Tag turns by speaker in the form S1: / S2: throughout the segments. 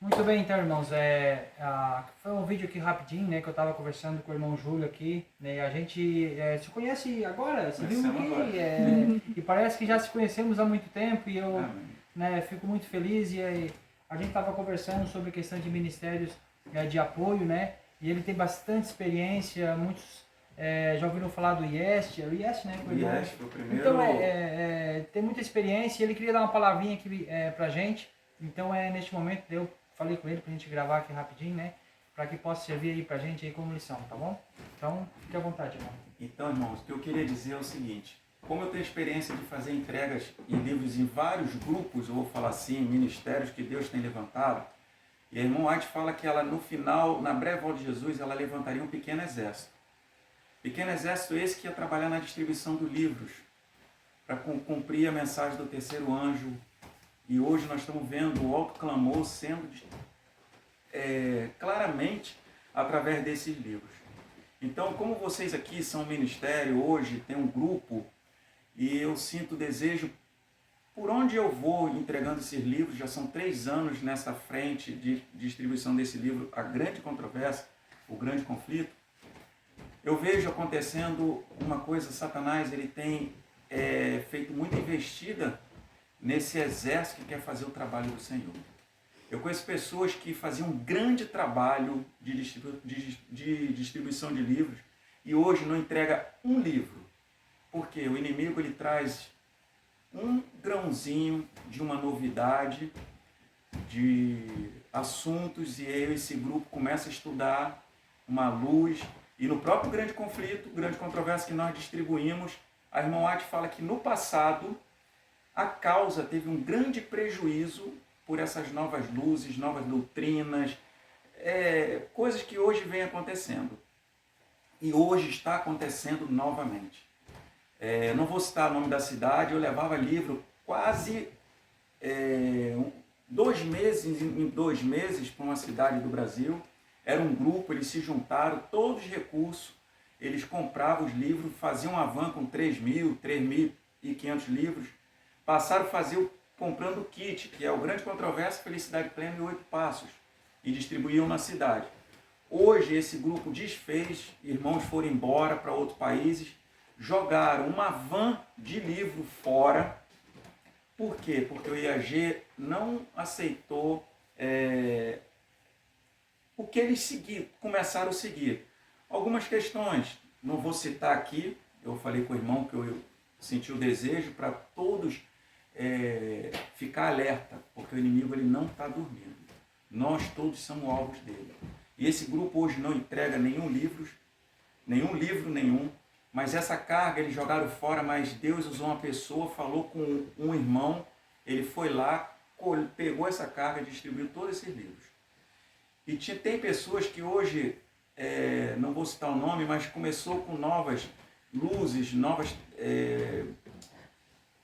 S1: Muito bem, então, irmãos. Foi um vídeo aqui rapidinho, né? Que eu estava conversando com o irmão Júlio aqui, né? A gente se conhece agora, se viu
S2: Começamos agora.
S1: aqui, e parece que já se conhecemos há muito tempo e eu,
S2: Amém.
S1: né, fico muito feliz. E aí, a gente estava conversando sobre a questão de ministérios de apoio, né? E ele tem bastante experiência, muitos já ouviram falar do IEST, é o IEST, né? Que o
S2: E
S1: irmão...
S2: este foi o primeiro.
S1: Então, tem muita experiência e ele queria dar uma palavrinha aqui pra gente. Então, neste momento, eu falei com ele pra gente gravar aqui rapidinho, né? Para que possa servir aí pra gente aí como lição, tá bom? Então, fique à vontade, irmão.
S2: Então, irmãos, o que eu queria dizer é o seguinte: como eu tenho experiência de fazer entregas em livros em vários grupos, eu vou falar assim, ministérios que Deus tem levantado, e a irmã White fala que ela, no final, na breve volta de Jesus, ela levantaria um pequeno exército. Pequeno exército esse que ia trabalhar na distribuição dos livros, para cumprir a mensagem do terceiro anjo. E hoje nós estamos vendo o alto clamor sendo claramente através desses livros. Então, como vocês aqui são um ministério hoje, tem um grupo, e eu sinto desejo, por onde eu vou entregando esses livros, já são 3 anos nessa frente de distribuição desse livro, A Grande Controvérsia, O Grande Conflito, eu vejo acontecendo uma coisa: Satanás ele tem feito muita investida nesse exército que quer fazer o trabalho do Senhor. Eu conheço pessoas que faziam um grande trabalho de distribuição de livros e hoje não entrega um livro. Porque o inimigo ele traz um grãozinho de uma novidade, de assuntos, e aí esse grupo começa a estudar uma luz. E no próprio grande conflito, grande controvérsia que nós distribuímos, a irmã White fala que no passado a causa teve um grande prejuízo por essas novas luzes, novas doutrinas, coisas que hoje vem acontecendo. E hoje está acontecendo novamente. Não vou citar o nome da cidade, eu levava livro quase 2 meses em 2 meses para uma cidade do Brasil. Era um grupo, eles se juntaram, todos os recursos, eles compravam os livros, faziam uma van com 3.500 livros, passaram a fazer comprando o kit, que é o Grande Controvérsia, Felicidade Plena e 8 Passos, e distribuíam na cidade. Hoje esse grupo desfez, irmãos foram embora para outros países, jogaram uma van de livro fora. Por quê? Porque o IAG não aceitou o que eles começaram a seguir. Algumas questões, não vou citar aqui, eu falei com o irmão que eu senti o desejo para todos ficar alerta, porque o inimigo ele não está dormindo. Nós todos somos alvos dele. E esse grupo hoje não entrega nenhum livro, mas essa carga eles jogaram fora, mas Deus usou uma pessoa, falou com um irmão, ele foi lá, pegou essa carga e distribuiu todos esses livros. E tem pessoas que hoje, não vou citar o nome, mas começou com novas luzes,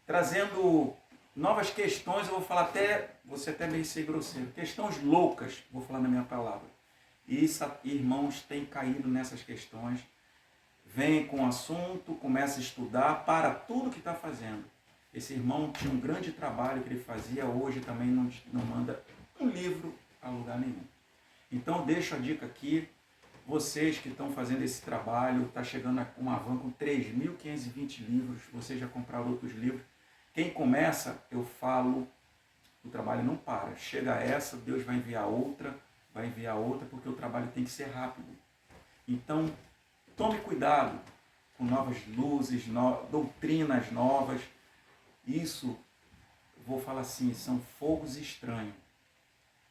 S2: trazendo novas questões, eu vou falar vou ser até meio ser grosseiro, questões loucas, vou falar na minha palavra. E irmãos têm caído nessas questões, vem com o assunto, começa a estudar, para tudo que está fazendo. Esse irmão tinha um grande trabalho que ele fazia, hoje também não manda um livro a lugar nenhum. Então deixo a dica aqui, vocês que estão fazendo esse trabalho, está chegando uma van com 3.520 livros, vocês já compraram outros livros. Quem começa, eu falo, o trabalho não para. Chega essa, Deus vai enviar outra, porque o trabalho tem que ser rápido. Então, tome cuidado com novas luzes, doutrinas novas. Isso, vou falar assim, são fogos estranhos.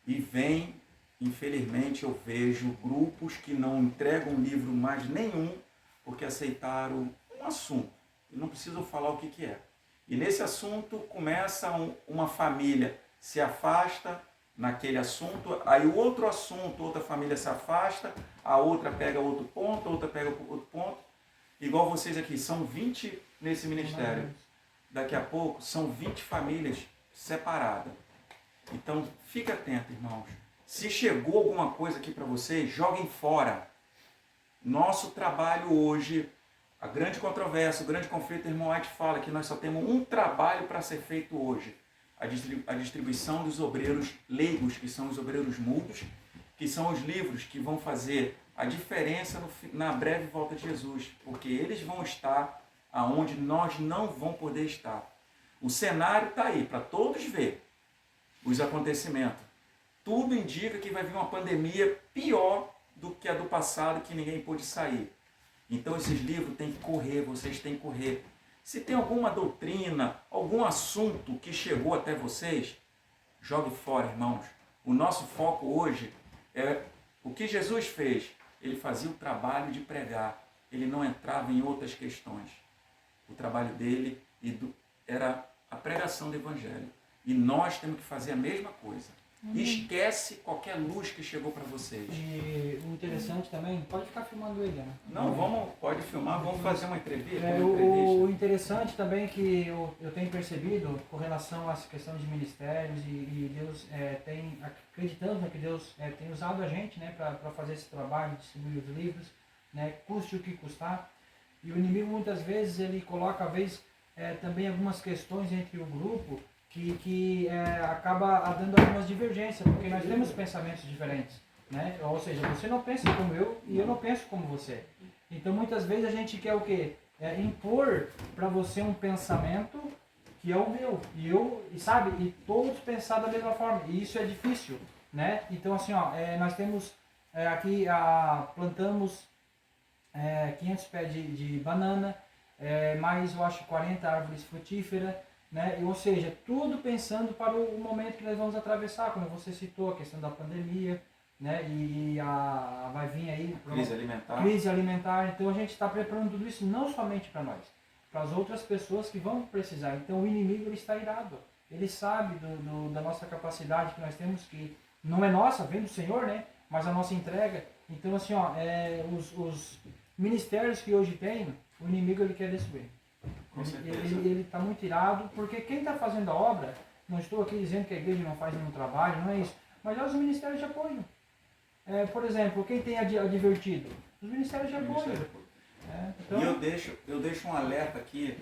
S2: E vem, infelizmente, eu vejo grupos que não entregam livro mais nenhum, porque aceitaram um assunto. E não preciso falar o que é. E nesse assunto começa uma família se afasta naquele assunto, aí o outro assunto, outra família se afasta, a outra pega outro ponto, a outra pega outro ponto. Igual vocês aqui, são 20 nesse ministério. Daqui a pouco são 20 famílias separadas. Então fique atento, irmãos. Se chegou alguma coisa aqui para vocês, joguem fora. Nosso trabalho hoje, a grande controvérsia, o grande conflito, o irmão White fala que nós só temos um trabalho para ser feito hoje. a distribuição dos obreiros leigos, que são os obreiros mudos, que são os livros que vão fazer a diferença na breve volta de Jesus, porque eles vão estar aonde nós não vamos poder estar. O cenário está aí para todos ver os acontecimentos. Tudo indica que vai vir uma pandemia pior do que a do passado, que ninguém pôde sair. Então esses livros têm que correr, vocês têm que correr. Se tem alguma doutrina, algum assunto que chegou até vocês, jogue fora, irmãos. O nosso foco hoje é o que Jesus fez. Ele fazia o trabalho de pregar. Ele não entrava em outras questões. O trabalho dele era a pregação do Evangelho. E nós temos que fazer a mesma coisa. Esquece qualquer luz que chegou para vocês.
S1: E o interessante também, pode ficar filmando ele, né?
S2: Não, pode filmar, vamos fazer uma entrevista.
S1: O interessante também que eu tenho percebido com relação a essa questão de ministérios e Deus acreditando, né, que Deus tem usado a gente, né, para fazer esse trabalho, distribuir os livros, né, custe o que custar. E o inimigo muitas vezes ele coloca, às vezes, também algumas questões entre o grupo que acaba dando algumas divergências, porque nós temos pensamentos diferentes, né? Ou seja, você não pensa como eu e eu não penso como você. Então muitas vezes a gente quer o quê? Impor para você um pensamento que é o meu, e todos pensar da mesma forma, e isso é difícil, né? Então assim, nós temos aqui, plantamos 500 pés de banana, mais eu acho 40 árvores frutíferas, né? Ou seja, tudo pensando para o momento que nós vamos atravessar, como você citou, a questão da pandemia, né? Vai vir aí crise alimentar. Então a gente está preparando tudo isso não somente para nós, para as outras pessoas que vão precisar. Então o inimigo ele está irado, ele sabe da nossa capacidade que nós temos, que não é nossa, vem do Senhor, né? Mas a nossa entrega. Então assim, os ministérios que hoje tem, o inimigo ele quer destruir. Ele está muito irado, porque quem está fazendo a obra, não estou aqui dizendo que a igreja não faz nenhum trabalho, não é isso, mas é os ministérios de apoio. Por exemplo, quem tem advertido? Os ministérios de apoio.
S2: Então... E eu deixo um alerta aqui.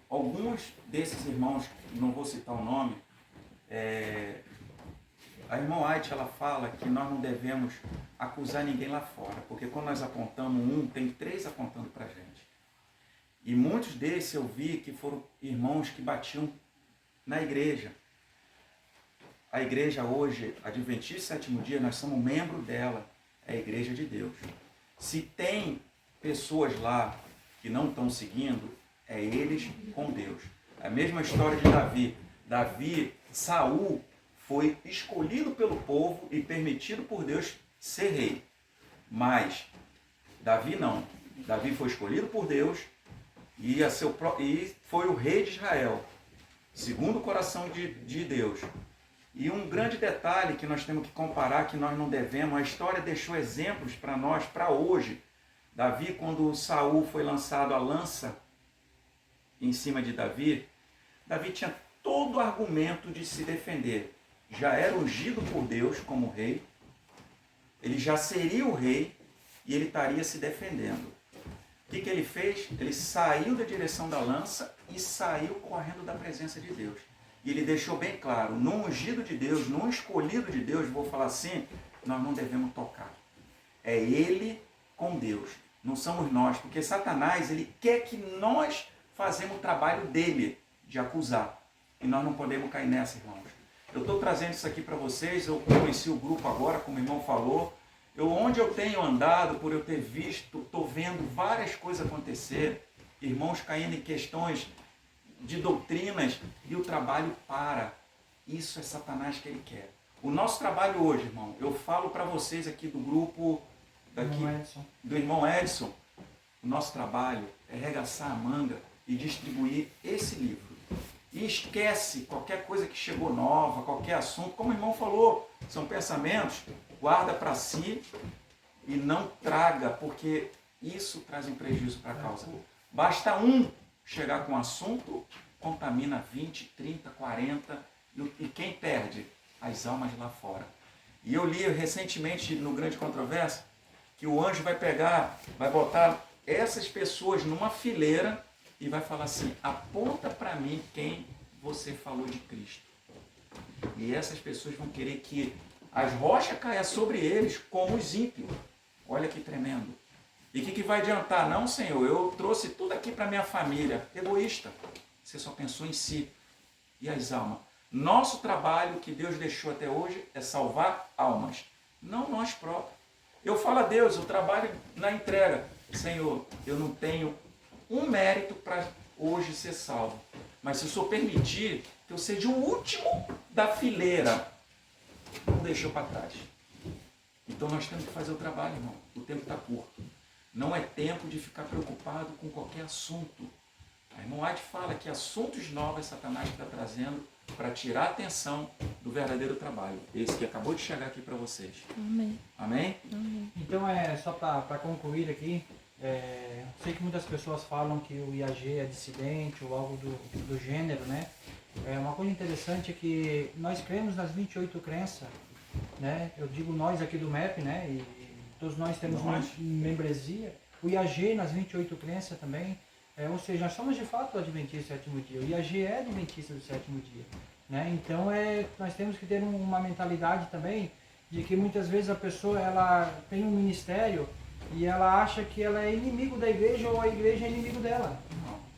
S2: Alguns desses irmãos, não vou citar o nome, a irmã White, ela fala que nós não devemos acusar ninguém lá fora, porque quando nós apontamos tem 3 apontando para a gente. E muitos desses eu vi que foram irmãos que batiam na igreja. A igreja hoje, Adventista Sétimo Dia, nós somos membro dela, é a igreja de Deus. Se tem pessoas lá que não estão seguindo, é eles com Deus. A mesma história de Davi. Saul foi escolhido pelo povo e permitido por Deus ser rei. Mas Davi não. Davi foi escolhido por Deus e foi o rei de Israel, segundo o coração de Deus. E um grande detalhe que nós temos que comparar, que nós não devemos, a história deixou exemplos para nós, para hoje. Davi, quando Saul foi lançado a lança em cima de Davi tinha todo o argumento de se defender. Já era ungido por Deus como rei, ele já seria o rei e ele estaria se defendendo. O que ele fez? Ele saiu da direção da lança e saiu correndo da presença de Deus. E ele deixou bem claro, no ungido de Deus, no escolhido de Deus, vou falar assim, nós não devemos tocar. É ele com Deus, não somos nós, porque Satanás, ele quer que nós fazemos o trabalho dele, de acusar. E nós não podemos cair nessa, irmãos. Eu estou trazendo isso aqui para vocês, eu conheci o grupo agora, como o irmão falou. Onde eu tenho andado, por eu ter visto, estou vendo várias coisas acontecer, irmãos caindo em questões de doutrinas, e o trabalho para. Isso é Satanás que ele quer. O nosso trabalho hoje, irmão, eu falo para vocês aqui do grupo, do irmão Edson, o nosso trabalho é arregaçar a manga e distribuir esse livro. E esquece qualquer coisa que chegou nova, qualquer assunto, como o irmão falou, são pensamentos, guarda para si e não traga, porque isso traz um prejuízo para a causa. Basta um chegar com um assunto, contamina 20, 30, 40, e quem perde? As almas lá fora. E eu li recentemente no Grande Controvérsia que o anjo vai botar essas pessoas numa fileira e vai falar assim, aponta para mim quem você falou de Cristo. E essas pessoas vão querer que as rochas caiam sobre eles como os ímpios. Olha que tremendo. E o que vai adiantar? Não, Senhor, eu trouxe tudo aqui para minha família. Egoísta. Você só pensou em si. E as almas? Nosso trabalho que Deus deixou até hoje é salvar almas. Não nós próprios. Eu falo a Deus, eu trabalho na entrega. Senhor, eu não tenho um mérito para hoje ser salvo. Mas se o Senhor permitir que eu seja o último da fileira, não deixou para trás. Então nós temos que fazer o trabalho, irmão. O tempo está curto. Não é tempo de ficar preocupado com qualquer assunto. A irmã Ade fala que assuntos novos Satanás está trazendo para tirar a atenção do verdadeiro trabalho. Esse que acabou de chegar aqui para vocês.
S3: Amém.
S2: Amém?
S3: Amém.
S1: Então, só para concluir aqui, sei que muitas pessoas falam que o IAG é dissidente ou algo do gênero, né? Uma coisa interessante é que nós cremos nas 28 crenças, né? Eu digo nós aqui do MEP, né? E todos nós temos uma membresia. O IAG nas 28 crenças também. Ou seja, nós somos de fato adventistas do sétimo dia. O IAG é adventista do sétimo dia. Né? Então, nós temos que ter uma mentalidade também de que muitas vezes a pessoa ela tem um ministério e ela acha que ela é inimigo da igreja ou a igreja é inimigo dela.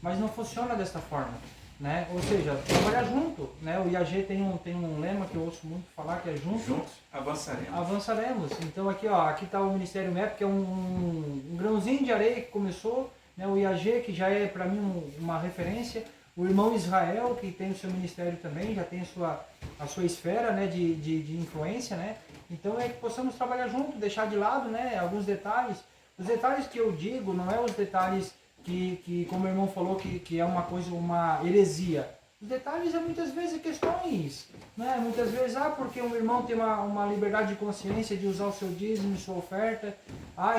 S1: Mas não funciona dessa forma. Né? Ou seja, trabalhar junto. Né? O IAG tem um lema que eu ouço muito falar, que é
S2: Juntos avançaremos.
S1: Avançaremos. Então aqui está o Ministério MEP, que é um grãozinho de areia que começou. Né, o IAG, que já é para mim uma referência, o irmão Israel, que tem o seu ministério também, já tem a sua esfera, né, de influência, né? Então é que possamos trabalhar junto, deixar de lado, né, alguns detalhes. Os detalhes que eu digo não é os detalhes que como o irmão falou, que é uma coisa, uma heresia. Os detalhes é muitas vezes questões, né? Muitas vezes, porque um irmão tem uma liberdade de consciência de usar o seu dízimo, sua oferta,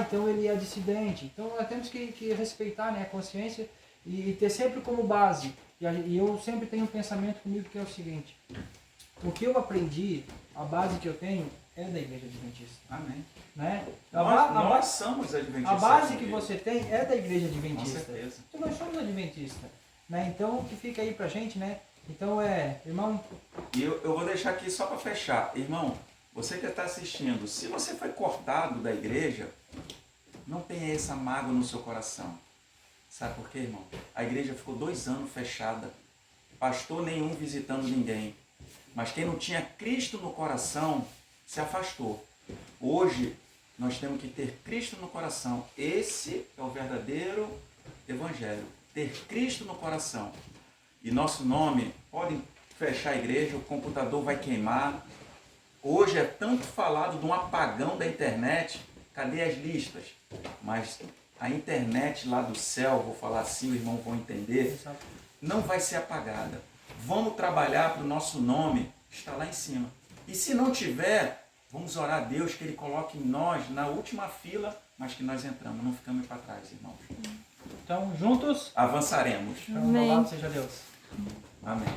S1: então ele é dissidente. Então nós temos que respeitar, né, a consciência e ter sempre como base. E eu sempre tenho um pensamento comigo que é o seguinte: o que eu aprendi, a base que eu tenho é da igreja adventista.
S2: Amém.
S1: Né?
S2: Nós somos adventistas.
S1: A base que você tem é da igreja adventista.
S2: Com certeza.
S1: Então nós somos adventistas. Né? Então o que fica aí pra gente, né? Então irmão...
S2: E eu vou deixar aqui só para fechar. Irmão, você que está assistindo, se você foi cortado da igreja, não tenha essa mágoa no seu coração. Sabe por quê, irmão? A igreja ficou 2 anos fechada. Pastor nenhum visitando ninguém. Mas quem não tinha Cristo no coração, se afastou. Hoje, nós temos que ter Cristo no coração. Esse é o verdadeiro evangelho. Ter Cristo no coração. E nosso nome, podem fechar a igreja, o computador vai queimar. Hoje é tanto falado de um apagão da internet. Cadê as listas? Mas a internet lá do céu, vou falar assim, os irmãos vão entender, não vai ser apagada. Vamos trabalhar para o nosso nome estar lá em cima. E se não tiver, vamos orar a Deus que Ele coloque nós na última fila, mas que nós entramos, não ficamos para trás, irmãos.
S1: Então, juntos,
S2: Avançaremos.
S1: louvado seja Deus.
S2: Amém.